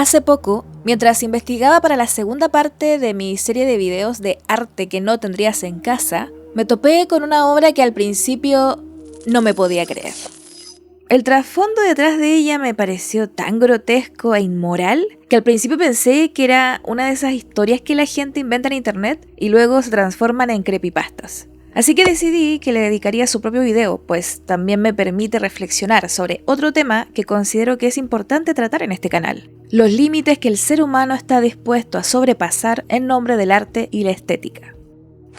Hace poco, mientras investigaba para la segunda parte de mi serie de videos de arte que no tendrías en casa, me topé con una obra que al principio no me podía creer. El trasfondo detrás de ella me pareció tan grotesco e inmoral que al principio pensé que era una de esas historias que la gente inventa en internet y luego se transforman en creepypastas. Así que decidí que le dedicaría su propio video, pues también me permite reflexionar sobre otro tema que considero que es importante tratar en este canal: los límites que el ser humano está dispuesto a sobrepasar en nombre del arte y la estética.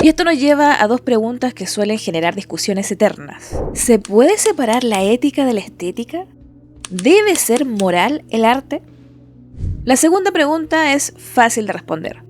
Y esto nos lleva a dos preguntas que suelen generar discusiones eternas. ¿Se puede separar la ética de la estética? ¿Debe ser moral el arte? La segunda pregunta es fácil de responder.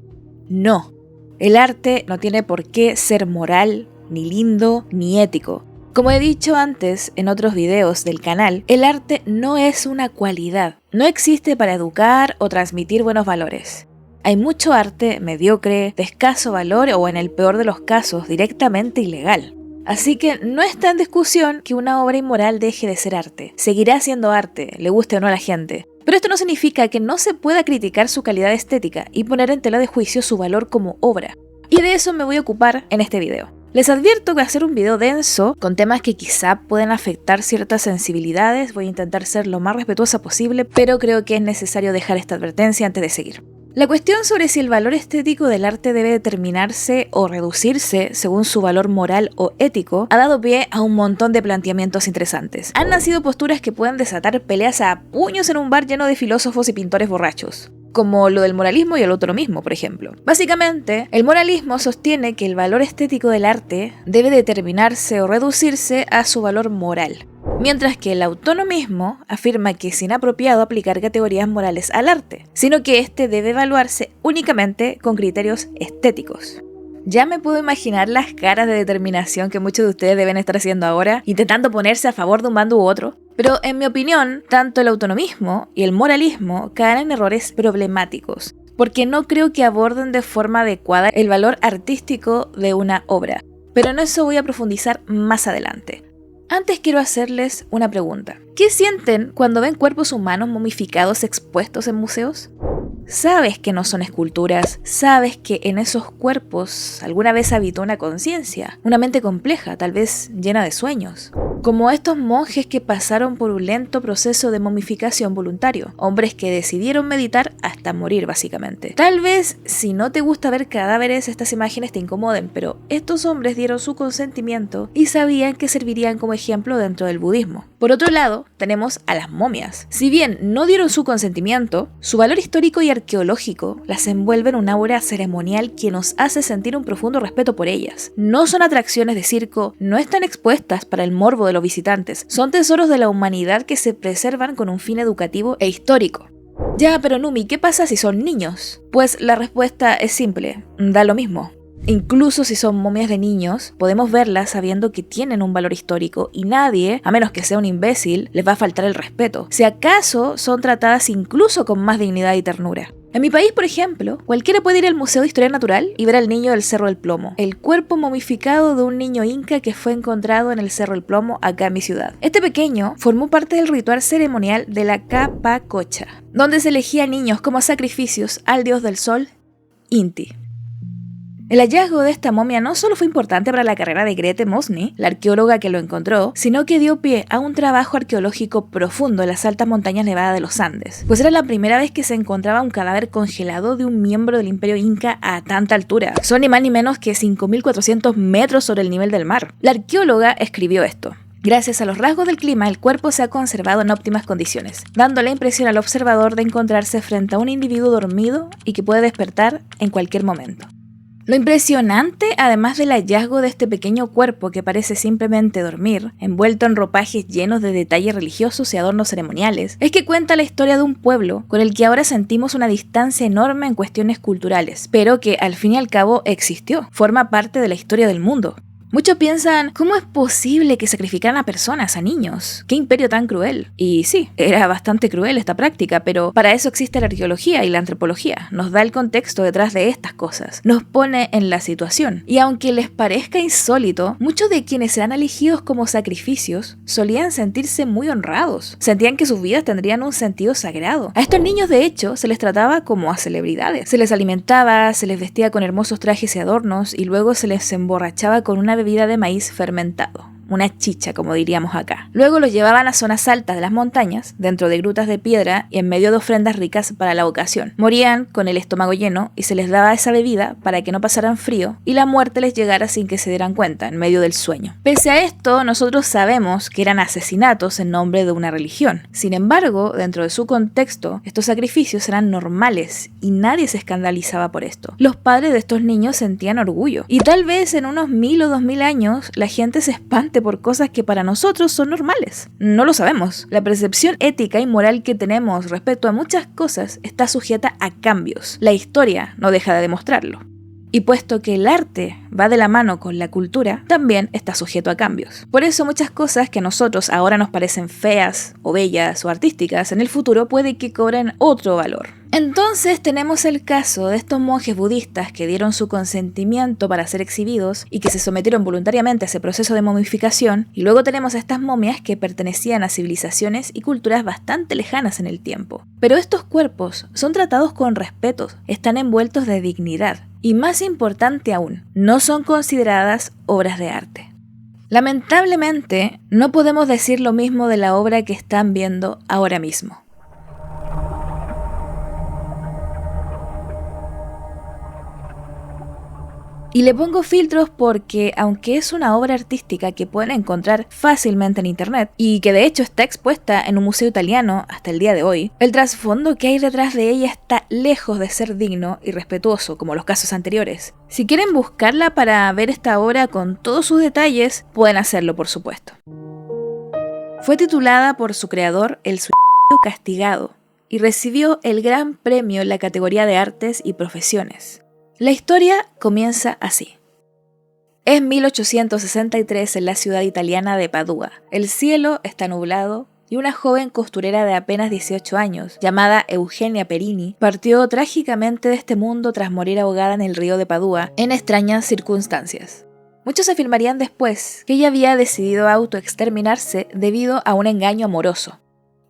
No, el arte no tiene por qué ser moral, ni lindo, ni ético. Como he dicho antes en otros videos del canal, el arte no es una cualidad. No existe para educar o transmitir buenos valores. Hay mucho arte mediocre, de escaso valor o, en el peor de los casos, directamente ilegal. Así que no está en discusión que una obra inmoral deje de ser arte. Seguirá siendo arte, le guste o no a la gente. Pero esto no significa que no se pueda criticar su calidad estética y poner en tela de juicio su valor como obra. Y de eso me voy a ocupar en este video. Les advierto que va a ser un video denso, con temas que quizá pueden afectar ciertas sensibilidades. Voy a intentar ser lo más respetuosa posible, pero creo que es necesario dejar esta advertencia antes de seguir. La cuestión sobre si el valor estético del arte debe determinarse o reducirse según su valor moral o ético ha dado pie a un montón de planteamientos interesantes. Han nacido posturas que pueden desatar peleas a puños en un bar lleno de filósofos y pintores borrachos, como lo del moralismo y el autonomismo, por ejemplo. Básicamente, el moralismo sostiene que el valor estético del arte debe determinarse o reducirse a su valor moral, mientras que el autonomismo afirma que es inapropiado aplicar categorías morales al arte, sino que este debe evaluarse únicamente con criterios estéticos. Ya me puedo imaginar las caras de determinación que muchos de ustedes deben estar haciendo ahora, intentando ponerse a favor de un bando u otro. Pero en mi opinión, tanto el autonomismo y el moralismo caen en errores problemáticos, porque no creo que aborden de forma adecuada el valor artístico de una obra. Pero en eso voy a profundizar más adelante. Antes quiero hacerles una pregunta. ¿Qué sienten cuando ven cuerpos humanos momificados expuestos en museos? Sabes que no son esculturas, sabes que en esos cuerpos alguna vez habitó una conciencia, una mente compleja, tal vez llena de sueños. Como estos monjes que pasaron por un lento proceso de momificación voluntario, hombres que decidieron meditar hasta morir básicamente. Tal vez si no te gusta ver cadáveres estas imágenes te incomoden, pero estos hombres dieron su consentimiento y sabían que servirían como ejemplo dentro del budismo. Por otro lado, tenemos a las momias. Si bien no dieron su consentimiento, su valor histórico y arqueológico las envuelve en una aura ceremonial que nos hace sentir un profundo respeto por ellas. No son atracciones de circo, no están expuestas para el morbo de los visitantes, son tesoros de la humanidad que se preservan con un fin educativo e histórico. Ya, pero Numi, ¿qué pasa si son niños? Pues la respuesta es simple, da lo mismo. Incluso si son momias de niños, podemos verlas sabiendo que tienen un valor histórico y nadie, a menos que sea un imbécil, les va a faltar el respeto. Si acaso son tratadas incluso con más dignidad y ternura. En mi país, por ejemplo, cualquiera puede ir al Museo de Historia Natural y ver al niño del Cerro del Plomo, el cuerpo momificado de un niño inca que fue encontrado en el Cerro del Plomo acá en mi ciudad. Este pequeño formó parte del ritual ceremonial de la Capacocha, donde se elegía niños como sacrificios al dios del sol, Inti. El hallazgo de esta momia no solo fue importante para la carrera de Grete Mosny, la arqueóloga que lo encontró, sino que dio pie a un trabajo arqueológico profundo en las altas montañas nevadas de los Andes, pues era la primera vez que se encontraba un cadáver congelado de un miembro del imperio inca a tanta altura. Son ni más ni menos que 5.400 metros sobre el nivel del mar. La arqueóloga escribió esto: gracias a los rasgos del clima, el cuerpo se ha conservado en óptimas condiciones, dando la impresión al observador de encontrarse frente a un individuo dormido y que puede despertar en cualquier momento. Lo impresionante, además del hallazgo de este pequeño cuerpo que parece simplemente dormir, envuelto en ropajes llenos de detalles religiosos y adornos ceremoniales, es que cuenta la historia de un pueblo con el que ahora sentimos una distancia enorme en cuestiones culturales, pero que al fin y al cabo existió, forma parte de la historia del mundo. Muchos piensan, ¿cómo es posible que sacrificaran a personas, a niños? ¡Qué imperio tan cruel! Y sí, era bastante cruel esta práctica, pero para eso existe la arqueología y la antropología. Nos da el contexto detrás de estas cosas, nos pone en la situación. Y aunque les parezca insólito, muchos de quienes serán elegidos como sacrificios solían sentirse muy honrados. Sentían que sus vidas tendrían un sentido sagrado. A estos niños, de hecho, se les trataba como a celebridades. Se les alimentaba, se les vestía con hermosos trajes y adornos, y luego se les emborrachaba con una bebida de maíz fermentado. Una chicha, como diríamos acá. Luego los llevaban a zonas altas de las montañas, dentro de grutas de piedra y en medio de ofrendas ricas para la ocasión. Morían con el estómago lleno y se les daba esa bebida para que no pasaran frío y la muerte les llegara sin que se dieran cuenta, en medio del sueño. Pese a esto, nosotros sabemos que eran asesinatos en nombre de una religión. Sin embargo, dentro de su contexto, estos sacrificios eran normales y nadie se escandalizaba por esto. Los padres de estos niños sentían orgullo. Y tal vez en unos 1000 o 2000 años, la gente se espante por cosas que para nosotros son normales. No lo sabemos. La percepción ética y moral que tenemos respecto a muchas cosas está sujeta a cambios. La historia no deja de demostrarlo. Y puesto que el arte va de la mano con la cultura, también está sujeto a cambios. Por eso muchas cosas que a nosotros ahora nos parecen feas o bellas o artísticas, en el futuro puede que cobren otro valor. Entonces tenemos el caso de estos monjes budistas que dieron su consentimiento para ser exhibidos y que se sometieron voluntariamente a ese proceso de momificación, y luego tenemos a estas momias que pertenecían a civilizaciones y culturas bastante lejanas en el tiempo. Pero estos cuerpos son tratados con respeto, están envueltos de dignidad y, más importante aún, no son consideradas obras de arte. Lamentablemente, no podemos decir lo mismo de la obra que están viendo ahora mismo. Y le pongo filtros porque, aunque es una obra artística que pueden encontrar fácilmente en internet y que de hecho está expuesta en un museo italiano hasta el día de hoy, el trasfondo que hay detrás de ella está lejos de ser digno y respetuoso como los casos anteriores. Si quieren buscarla para ver esta obra con todos sus detalles, pueden hacerlo, por supuesto. Fue titulada por su creador El suicidio castigado y recibió el gran premio en la categoría de artes y profesiones. La historia comienza así. Es 1863 en la ciudad italiana de Padua. El cielo está nublado y una joven costurera de apenas 18 años, llamada Eugenia Perini, partió trágicamente de este mundo tras morir ahogada en el río de Padua en extrañas circunstancias. Muchos afirmarían después que ella había decidido autoexterminarse debido a un engaño amoroso.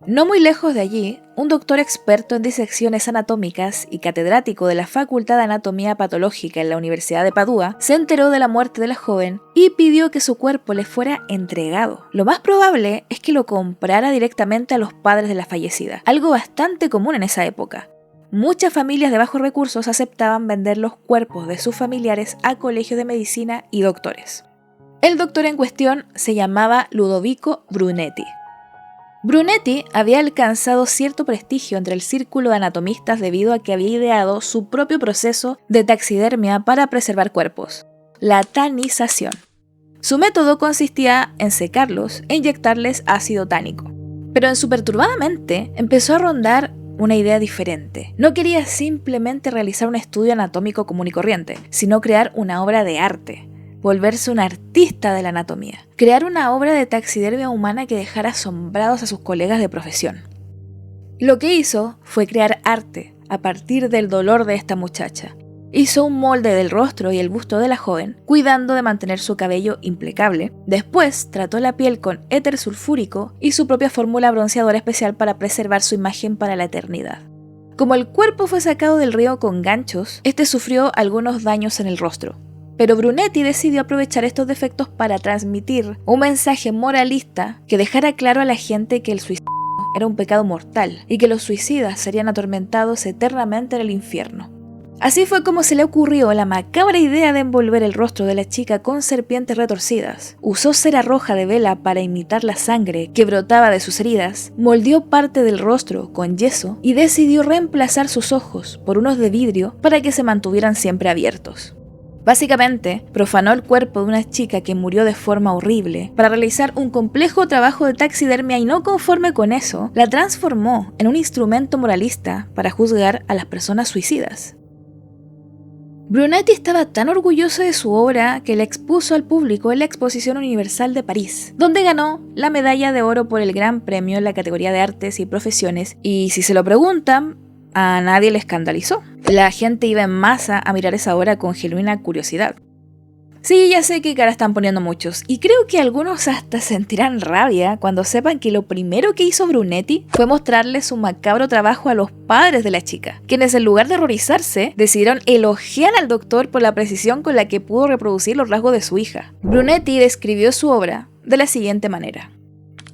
No muy lejos de allí, un doctor experto en disecciones anatómicas y catedrático de la Facultad de Anatomía Patológica en la Universidad de Padua se enteró de la muerte de la joven y pidió que su cuerpo le fuera entregado. Lo más probable es que lo comprara directamente a los padres de la fallecida, algo bastante común en esa época. Muchas familias de bajos recursos aceptaban vender los cuerpos de sus familiares a colegios de medicina y doctores. El doctor en cuestión se llamaba Ludovico Brunetti. Brunetti había alcanzado cierto prestigio entre el círculo de anatomistas debido a que había ideado su propio proceso de taxidermia para preservar cuerpos, la tanización. Su método consistía en secarlos e inyectarles ácido tánico. Pero en su perturbada mente empezó a rondar una idea diferente. No quería simplemente realizar un estudio anatómico común y corriente, sino crear una obra de arte. Volverse un artista de la anatomía, crear una obra de taxidermia humana que dejara asombrados a sus colegas de profesión. Lo que hizo fue crear arte a partir del dolor de esta muchacha. Hizo un molde del rostro y el busto de la joven, cuidando de mantener su cabello impecable. Después trató la piel con éter sulfúrico y su propia fórmula bronceadora especial para preservar su imagen para la eternidad. Como el cuerpo fue sacado del río con ganchos, este sufrió algunos daños en el rostro. Pero Brunetti decidió aprovechar estos defectos para transmitir un mensaje moralista que dejara claro a la gente que el suicidio era un pecado mortal y que los suicidas serían atormentados eternamente en el infierno. Así fue como se le ocurrió la macabra idea de envolver el rostro de la chica con serpientes retorcidas. Usó cera roja de vela para imitar la sangre que brotaba de sus heridas, moldeó parte del rostro con yeso y decidió reemplazar sus ojos por unos de vidrio para que se mantuvieran siempre abiertos. Básicamente, profanó el cuerpo de una chica que murió de forma horrible para realizar un complejo trabajo de taxidermia y no conforme con eso, la transformó en un instrumento moralista para juzgar a las personas suicidas. Brunetti estaba tan orgulloso de su obra que la expuso al público en la Exposición Universal de París, donde ganó la medalla de oro por el Gran Premio en la categoría de artes y profesiones, y si se lo preguntan, a nadie le escandalizó. La gente iba en masa a mirar esa obra con genuina curiosidad. Sí, ya sé qué cara están poniendo muchos, y creo que algunos hasta sentirán rabia cuando sepan que lo primero que hizo Brunetti fue mostrarle su macabro trabajo a los padres de la chica, quienes en lugar de horrorizarse, decidieron elogiar al doctor por la precisión con la que pudo reproducir los rasgos de su hija. Brunetti describió su obra de la siguiente manera.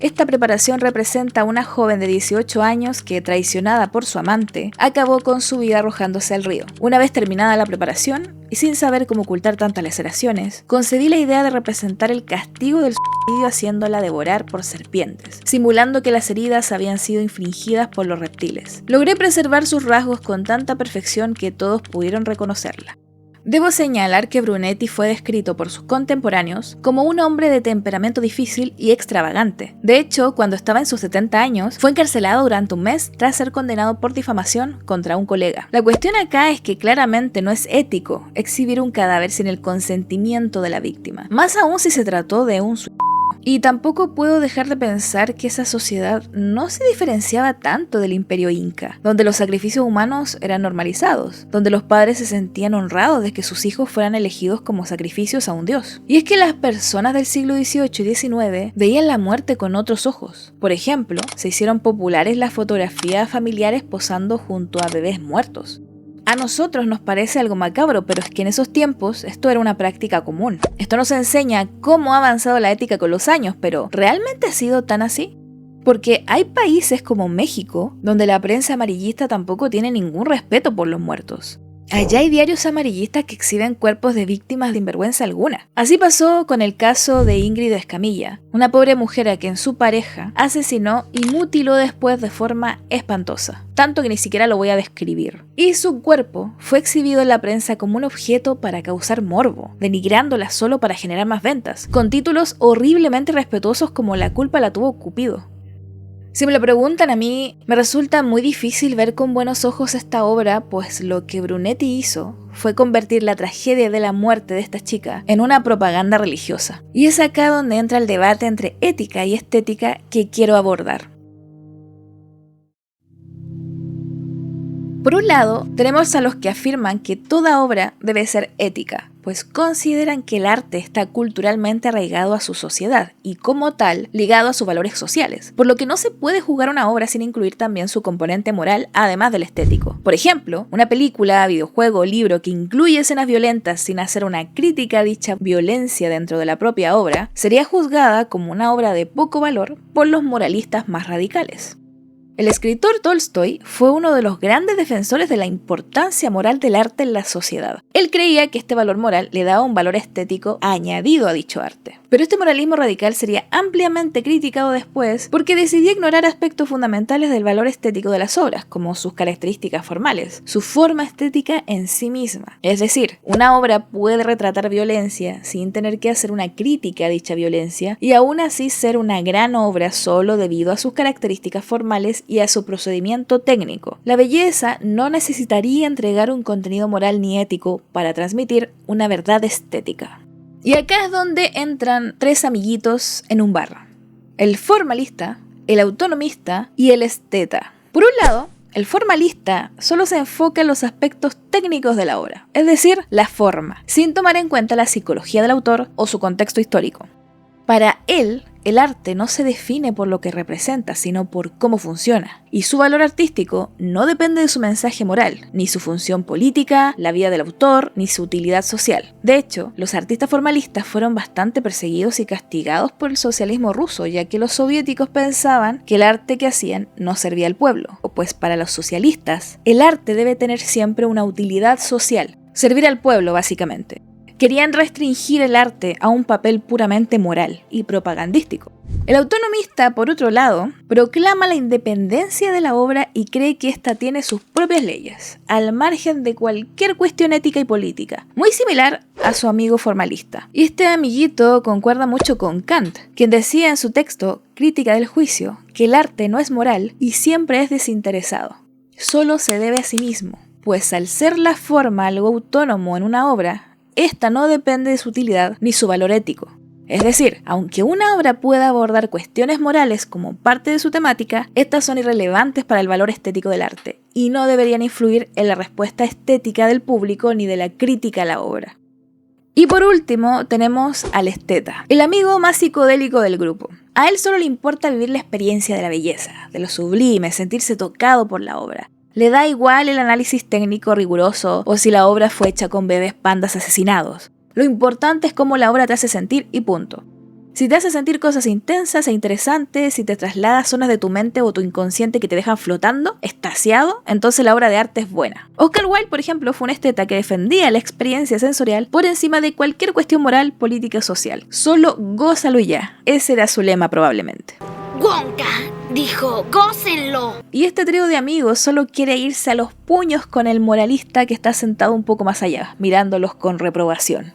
Esta preparación representa a una joven de 18 años que, traicionada por su amante, acabó con su vida arrojándose al río. Una vez terminada la preparación, y sin saber cómo ocultar tantas laceraciones, concebí la idea de representar el castigo del suicidio haciéndola devorar por serpientes, simulando que las heridas habían sido infligidas por los reptiles. Logré preservar sus rasgos con tanta perfección que todos pudieron reconocerla. Debo señalar que Brunetti fue descrito por sus contemporáneos como un hombre de temperamento difícil y extravagante. De hecho, cuando estaba en sus 70 años, fue encarcelado durante un mes tras ser condenado por difamación contra un colega. La cuestión acá es que claramente no es ético exhibir un cadáver sin el consentimiento de la víctima, más aún si se trató de un suicidio. Y tampoco puedo dejar de pensar que esa sociedad no se diferenciaba tanto del imperio inca, donde los sacrificios humanos eran normalizados, donde los padres se sentían honrados de que sus hijos fueran elegidos como sacrificios a un dios. Y es que las personas del siglo XVIII y XIX veían la muerte con otros ojos. Por ejemplo, se hicieron populares las fotografías familiares posando junto a bebés muertos. A nosotros nos parece algo macabro, pero es que en esos tiempos esto era una práctica común. Esto nos enseña cómo ha avanzado la ética con los años, pero ¿realmente ha sido tan así? Porque hay países como México, donde la prensa amarillista tampoco tiene ningún respeto por los muertos. Allá hay diarios amarillistas que exhiben cuerpos de víctimas sin vergüenza alguna. Así pasó con el caso de Ingrid Escamilla, una pobre mujer a quien su pareja asesinó y mutiló después de forma espantosa, tanto que ni siquiera lo voy a describir. Y su cuerpo fue exhibido en la prensa como un objeto para causar morbo, denigrándola solo para generar más ventas, con títulos horriblemente irrespetuosos como La culpa la tuvo Cupido. Si me lo preguntan a mí, me resulta muy difícil ver con buenos ojos esta obra, pues lo que Brunetti hizo fue convertir la tragedia de la muerte de esta chica en una propaganda religiosa. Y es acá donde entra el debate entre ética y estética que quiero abordar. Por un lado, tenemos a los que afirman que toda obra debe ser ética, pues consideran que el arte está culturalmente arraigado a su sociedad y como tal ligado a sus valores sociales, por lo que no se puede juzgar una obra sin incluir también su componente moral además del estético. Por ejemplo, una película, videojuego o libro que incluye escenas violentas sin hacer una crítica a dicha violencia dentro de la propia obra, sería juzgada como una obra de poco valor por los moralistas más radicales. El escritor Tolstoy fue uno de los grandes defensores de la importancia moral del arte en la sociedad. Él creía que este valor moral le daba un valor estético añadido a dicho arte. Pero este moralismo radical sería ampliamente criticado después porque decidió ignorar aspectos fundamentales del valor estético de las obras, como sus características formales, su forma estética en sí misma. Es decir, una obra puede retratar violencia sin tener que hacer una crítica a dicha violencia y aún así ser una gran obra solo debido a sus características formales y a su procedimiento técnico. La belleza no necesitaría entregar un contenido moral ni ético para transmitir una verdad estética. Y acá es donde entran tres amiguitos en un bar: el formalista, el autonomista y el esteta. Por un lado, el formalista solo se enfoca en los aspectos técnicos de la obra, es decir, la forma, sin tomar en cuenta la psicología del autor o su contexto histórico. Para él, el arte no se define por lo que representa, sino por cómo funciona. Y su valor artístico no depende de su mensaje moral, ni su función política, la vida del autor, ni su utilidad social. De hecho, los artistas formalistas fueron bastante perseguidos y castigados por el socialismo ruso, ya que los soviéticos pensaban que el arte que hacían no servía al pueblo. Pues para los socialistas, el arte debe tener siempre una utilidad social, servir al pueblo básicamente. Querían restringir el arte a un papel puramente moral y propagandístico. El autonomista, por otro lado, proclama la independencia de la obra y cree que ésta tiene sus propias leyes, al margen de cualquier cuestión ética y política, muy similar a su amigo formalista. Y este amiguito concuerda mucho con Kant, quien decía en su texto Crítica del Juicio que el arte no es moral y siempre es desinteresado, solo se debe a sí mismo. pues al ser la forma algo autónomo en una obra, esta no depende de su utilidad ni su valor ético. Es decir, aunque una obra pueda abordar cuestiones morales como parte de su temática, estas son irrelevantes para el valor estético del arte y no deberían influir en la respuesta estética del público ni de la crítica a la obra. Y por último, tenemos al esteta, el amigo más psicodélico del grupo. A él solo le importa vivir la experiencia de la belleza, de lo sublime, sentirse tocado por la obra. Le da igual el análisis técnico riguroso o si la obra fue hecha con bebés pandas asesinados. Lo importante es cómo la obra te hace sentir y punto. Si te hace sentir cosas intensas e interesantes, si te traslada a zonas de tu mente o tu inconsciente que te dejan flotando, extasiado, entonces la obra de arte es buena. Oscar Wilde, por ejemplo, fue un esteta que defendía la experiencia sensorial por encima de cualquier cuestión moral, política o social. Solo gózalo y ya. Ese era su lema probablemente. Wonka dijo, gócenlo. Y este trío de amigos solo quiere irse a los puños con el moralista que está sentado un poco más allá, mirándolos con reprobación.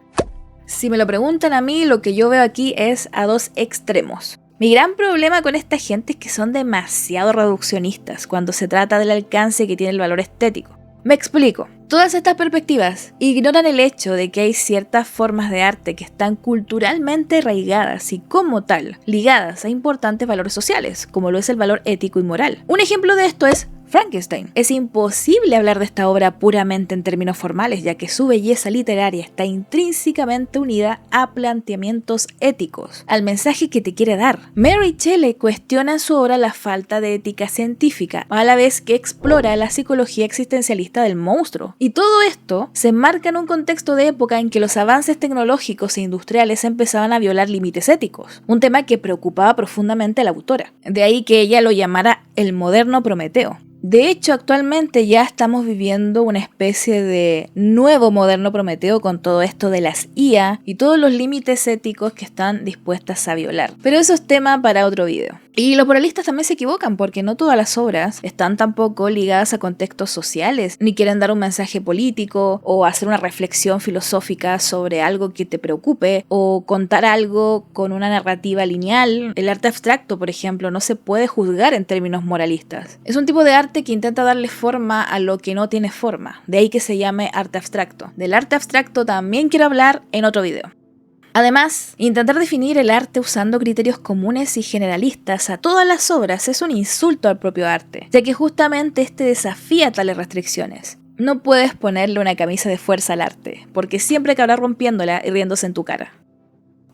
Si me lo preguntan a mí, lo que yo veo aquí es a dos extremos. Mi gran problema con esta gente es que son demasiado reduccionistas cuando se trata del alcance que tiene el valor estético. Me explico. Todas estas perspectivas ignoran el hecho de que hay ciertas formas de arte que están culturalmente arraigadas y como tal, ligadas a importantes valores sociales, como lo es el valor ético y moral. Un ejemplo de esto es Frankenstein. Es imposible hablar de esta obra puramente en términos formales, ya que su belleza literaria está intrínsecamente unida a planteamientos éticos, al mensaje que te quiere dar. Mary Shelley cuestiona en su obra la falta de ética científica, a la vez que explora la psicología existencialista del monstruo. Y todo esto se enmarca en un contexto de época en que los avances tecnológicos e industriales empezaban a violar límites éticos, un tema que preocupaba profundamente a la autora. De ahí que ella lo llamara el moderno Prometeo. De hecho, actualmente ya estamos viviendo una especie de nuevo moderno Prometeo con todo esto de las IA y todos los límites éticos que están dispuestas a violar. Pero eso es tema para otro video. Y los moralistas también se equivocan porque no todas las obras están tampoco ligadas a contextos sociales, ni quieren dar un mensaje político o hacer una reflexión filosófica sobre algo que te preocupe o contar algo con una narrativa lineal. El arte abstracto, por ejemplo, no se puede juzgar en términos moralistas. Es un tipo de arte que intenta darle forma a lo que no tiene forma, de ahí que se llame arte abstracto. Del arte abstracto también quiero hablar en otro video. Además, intentar definir el arte usando criterios comunes y generalistas a todas las obras es un insulto al propio arte, ya que justamente este desafía tales restricciones. No puedes ponerle una camisa de fuerza al arte, porque siempre acabará rompiéndola y riéndose en tu cara.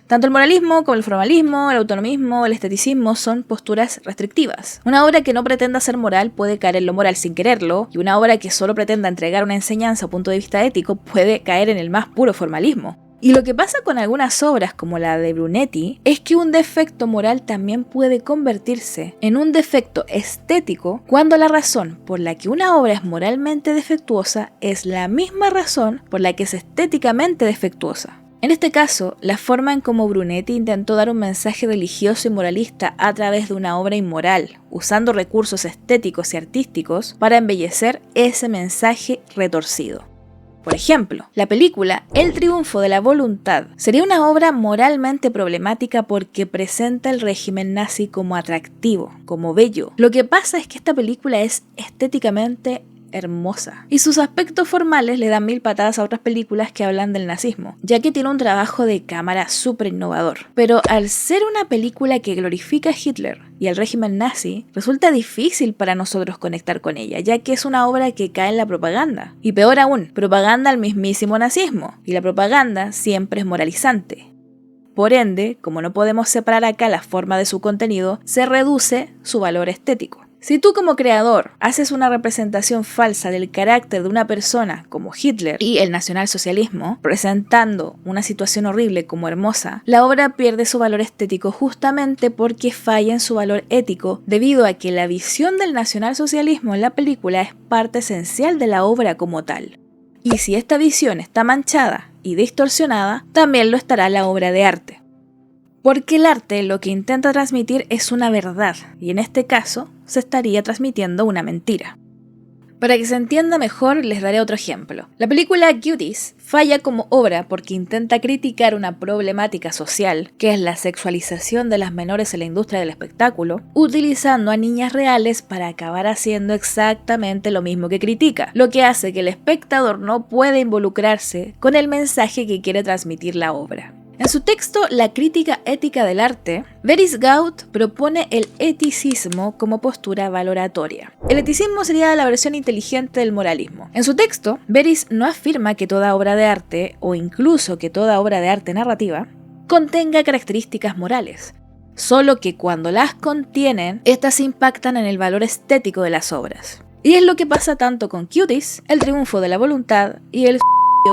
Tanto el moralismo como el formalismo, el autonomismo, el esteticismo son posturas restrictivas. Una obra que no pretenda ser moral puede caer en lo moral sin quererlo, y una obra que solo pretenda entregar una enseñanza o punto de vista ético puede caer en el más puro formalismo. Y lo que pasa con algunas obras como la de Brunetti es que un defecto moral también puede convertirse en un defecto estético cuando la razón por la que una obra es moralmente defectuosa es la misma razón por la que es estéticamente defectuosa. En este caso, la forma en cómo Brunetti intentó dar un mensaje religioso y moralista a través de una obra inmoral, usando recursos estéticos y artísticos para embellecer ese mensaje retorcido. Por ejemplo, la película El triunfo de la voluntad sería una obra moralmente problemática porque presenta el régimen nazi como atractivo, como bello. Lo que pasa es que esta película es estéticamente hermosa y sus aspectos formales le dan 1000 patadas a otras películas que hablan del nazismo, ya que tiene un trabajo de cámara súper innovador. Pero al ser una película que glorifica a Hitler y al régimen nazi, resulta difícil para nosotros conectar con ella, ya que es una obra que cae en la propaganda. Y peor aún, propaganda al mismísimo nazismo, y la propaganda siempre es moralizante. Por ende, como no podemos separar acá la forma de su contenido, se reduce su valor estético. Si tú como creador haces una representación falsa del carácter de una persona como Hitler y el nacionalsocialismo, presentando una situación horrible como hermosa, la obra pierde su valor estético justamente porque falla en su valor ético, debido a que la visión del nacionalsocialismo en la película es parte esencial de la obra como tal. Y si esta visión está manchada y distorsionada, también lo estará la obra de arte. Porque el arte lo que intenta transmitir es una verdad, y en este caso se estaría transmitiendo una mentira. Para que se entienda mejor, les daré otro ejemplo. La película Cuties falla como obra porque intenta criticar una problemática social, que es la sexualización de las menores en la industria del espectáculo, utilizando a niñas reales para acabar haciendo exactamente lo mismo que critica, lo que hace que el espectador no pueda involucrarse con el mensaje que quiere transmitir la obra. En su texto La crítica ética del arte, Veris Gaut propone el eticismo como postura valoratoria. El eticismo sería la versión inteligente del moralismo. En su texto, Veris no afirma que toda obra de arte, o incluso que toda obra de arte narrativa, contenga características morales, solo que cuando las contienen, estas impactan en el valor estético de las obras. Y es lo que pasa tanto con Cuties, El triunfo de la voluntad y El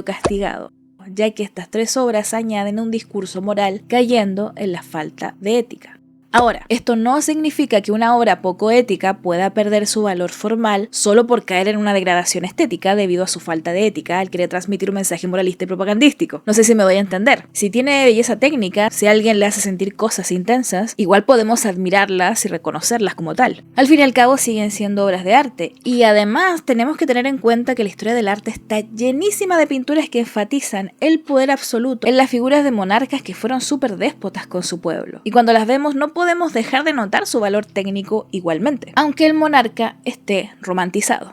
castigado, ya que estas tres obras añaden un discurso moral cayendo en la falta de ética. Ahora, esto no significa que una obra poco ética pueda perder su valor formal solo por caer en una degradación estética debido a su falta de ética al querer transmitir un mensaje moralista y propagandístico. No sé si me doy a entender. Si tiene belleza técnica, si alguien le hace sentir cosas intensas, igual podemos admirarlas y reconocerlas como tal. Al fin y al cabo siguen siendo obras de arte, y además tenemos que tener en cuenta que la historia del arte está llenísima de pinturas que enfatizan el poder absoluto en las figuras de monarcas que fueron súper déspotas con su pueblo. Y cuando las vemos no podemos dejar de notar su valor técnico igualmente, aunque el monarca esté romantizado.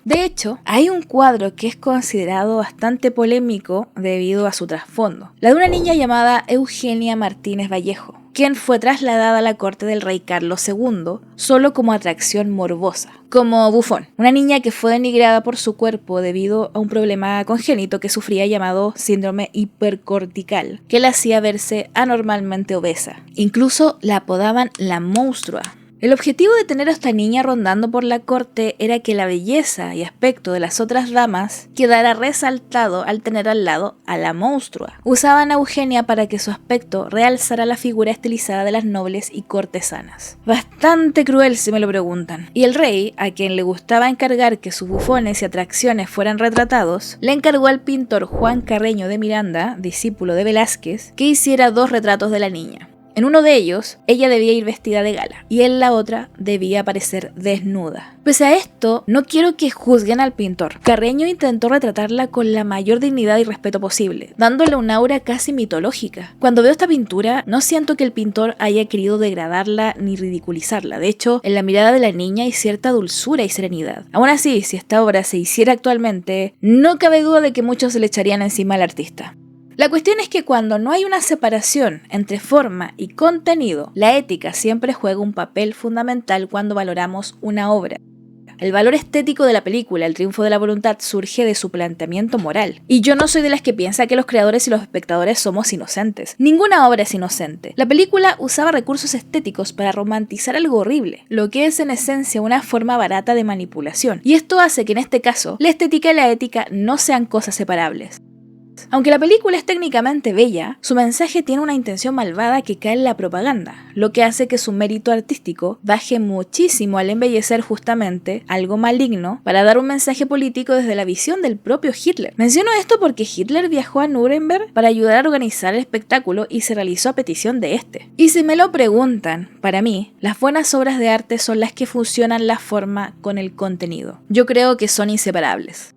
De hecho, hay un cuadro que es considerado bastante polémico debido a su trasfondo, la de una niña llamada Eugenia Martínez Vallejo, quien fue trasladada a la corte del rey Carlos II solo como atracción morbosa, como bufón. Una niña que fue denigrada por su cuerpo debido a un problema congénito que sufría llamado síndrome hipercortical, que la hacía verse anormalmente obesa. Incluso la apodaban la monstrua. El objetivo de tener a esta niña rondando por la corte era que la belleza y aspecto de las otras damas quedara resaltado al tener al lado a la monstrua. Usaban a Eugenia para que su aspecto realzara la figura estilizada de las nobles y cortesanas. Bastante cruel si me lo preguntan. Y el rey, a quien le gustaba encargar que sus bufones y atracciones fueran retratados, le encargó al pintor Juan Carreño de Miranda, discípulo de Velázquez, que hiciera 2 retratos de la niña. En uno de ellos, ella debía ir vestida de gala, y en la otra debía aparecer desnuda. Pese a esto, no quiero que juzguen al pintor. Carreño intentó retratarla con la mayor dignidad y respeto posible, dándole un aura casi mitológica. Cuando veo esta pintura, no siento que el pintor haya querido degradarla ni ridiculizarla. De hecho, en la mirada de la niña hay cierta dulzura y serenidad. Aún así, si esta obra se hiciera actualmente, no cabe duda de que muchos se le echarían encima al artista. La cuestión es que cuando no hay una separación entre forma y contenido, la ética siempre juega un papel fundamental cuando valoramos una obra. El valor estético de la película El triunfo de la voluntad surge de su planteamiento moral. Y yo no soy de las que piensa que los creadores y los espectadores somos inocentes. Ninguna obra es inocente. La película usaba recursos estéticos para romantizar algo horrible, lo que es en esencia una forma barata de manipulación. Y esto hace que en este caso, la estética y la ética no sean cosas separables. Aunque la película es técnicamente bella, su mensaje tiene una intención malvada que cae en la propaganda, lo que hace que su mérito artístico baje muchísimo al embellecer justamente algo maligno para dar un mensaje político desde la visión del propio Hitler. Menciono esto porque Hitler viajó a Nuremberg para ayudar a organizar el espectáculo y se realizó a petición de este. Y si me lo preguntan, para mí, las buenas obras de arte son las que fusionan la forma con el contenido. Yo creo que son inseparables.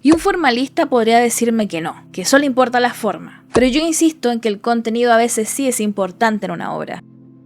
Y un formalista podría decirme que no, que solo importa la forma. Pero yo insisto en que el contenido a veces sí es importante en una obra.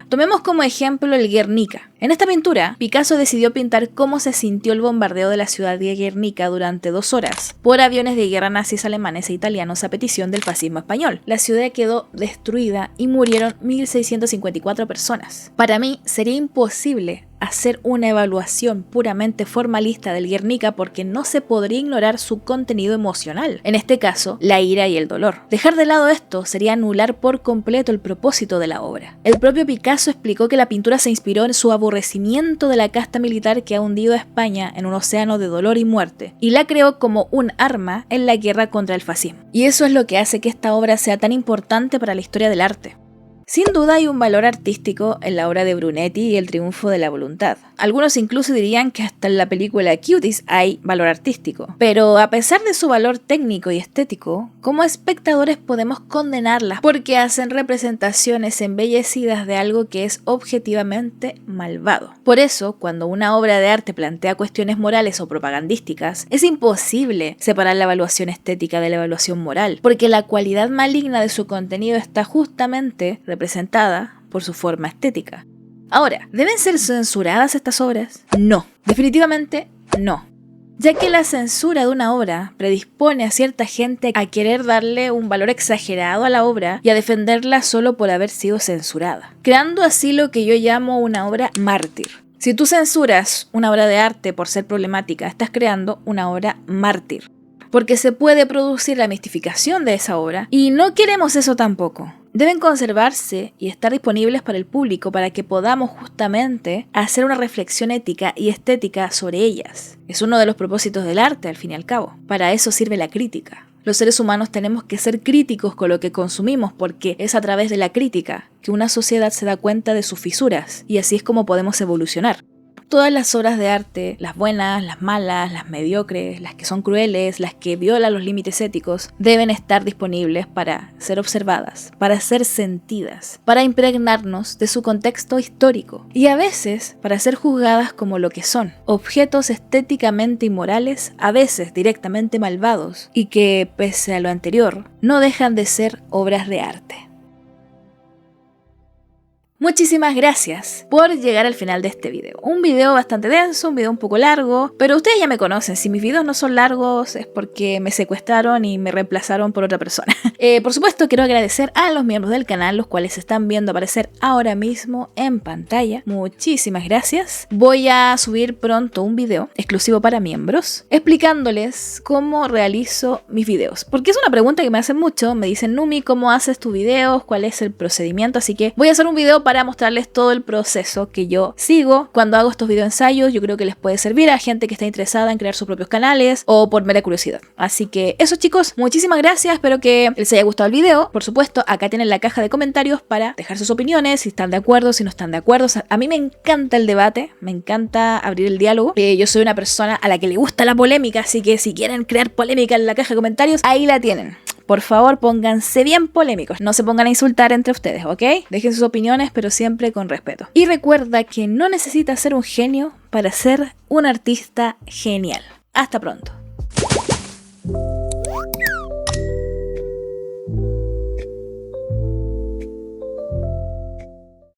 Tomemos como ejemplo el Guernica. En esta pintura, Picasso decidió pintar cómo se sintió el bombardeo de la ciudad de Guernica durante 2 horas por aviones de guerra nazis alemanes e italianos a petición del fascismo español. La ciudad quedó destruida y murieron 1.654 personas. Para mí sería imposible hacer una evaluación puramente formalista del Guernica porque no se podría ignorar su contenido emocional, en este caso, la ira y el dolor. Dejar de lado esto sería anular por completo el propósito de la obra. El propio Picasso explicó que la pintura se inspiró en su aborrecimiento de la casta militar que ha hundido a España en un océano de dolor y muerte, y la creó como un arma en la guerra contra el fascismo. Y eso es lo que hace que esta obra sea tan importante para la historia del arte. Sin duda hay un valor artístico en la obra de Brunetti y El triunfo de la voluntad. Algunos incluso dirían que hasta en la película Cuties hay valor artístico. Pero a pesar de su valor técnico y estético, como espectadores podemos condenarlas porque hacen representaciones embellecidas de algo que es objetivamente malvado. Por eso, cuando una obra de arte plantea cuestiones morales o propagandísticas, es imposible separar la evaluación estética de la evaluación moral, porque la cualidad maligna de su contenido está justamente representada por su forma estética. Ahora, ¿deben ser censuradas estas obras? No, definitivamente no. Ya que la censura de una obra predispone a cierta gente a querer darle un valor exagerado a la obra y a defenderla solo por haber sido censurada, creando así lo que yo llamo una obra mártir. Si tú censuras una obra de arte por ser problemática, estás creando una obra mártir, porque se puede producir la mistificación de esa obra y no queremos eso tampoco. Deben conservarse y estar disponibles para el público para que podamos justamente hacer una reflexión ética y estética sobre ellas. Es uno de los propósitos del arte, al fin y al cabo. Para eso sirve la crítica. Los seres humanos tenemos que ser críticos con lo que consumimos porque es a través de la crítica que una sociedad se da cuenta de sus fisuras y así es como podemos evolucionar. Todas las obras de arte, las buenas, las malas, las mediocres, las que son crueles, las que violan los límites éticos, deben estar disponibles para ser observadas, para ser sentidas, para impregnarnos de su contexto histórico y a veces para ser juzgadas como lo que son, objetos estéticamente inmorales, a veces directamente malvados y que, pese a lo anterior, no dejan de ser obras de arte. Muchísimas gracias por llegar al final de este video. Un video bastante denso, un video un poco largo, pero ustedes ya me conocen. Si mis videos no son largos es porque me secuestraron y me reemplazaron por otra persona. Por supuesto, quiero agradecer a los miembros del canal, los cuales se están viendo aparecer ahora mismo en pantalla. Muchísimas gracias. Voy a subir pronto un video exclusivo para miembros, explicándoles cómo realizo mis videos. Porque es una pregunta que me hacen mucho. Me dicen, Numi, ¿cómo haces tus videos? ¿Cuál es el procedimiento? Así que voy a hacer un video para mostrarles todo el proceso que yo sigo cuando hago estos videoensayos. Yo creo que les puede servir a gente que está interesada en crear sus propios canales o por mera curiosidad. Así que eso, chicos, muchísimas gracias. Espero que les haya gustado el video. Por supuesto, acá tienen la caja de comentarios para dejar sus opiniones, si están de acuerdo, si no están de acuerdo. O sea, a mí me encanta el debate, me encanta abrir el diálogo. Yo soy una persona a la que le gusta la polémica, así que si quieren crear polémica en la caja de comentarios, ahí la tienen. Por favor, pónganse bien polémicos, no se pongan a insultar entre ustedes, ¿ok? Dejen sus opiniones, pero siempre con respeto. Y recuerda que no necesitas ser un genio para ser un artista genial. Hasta pronto.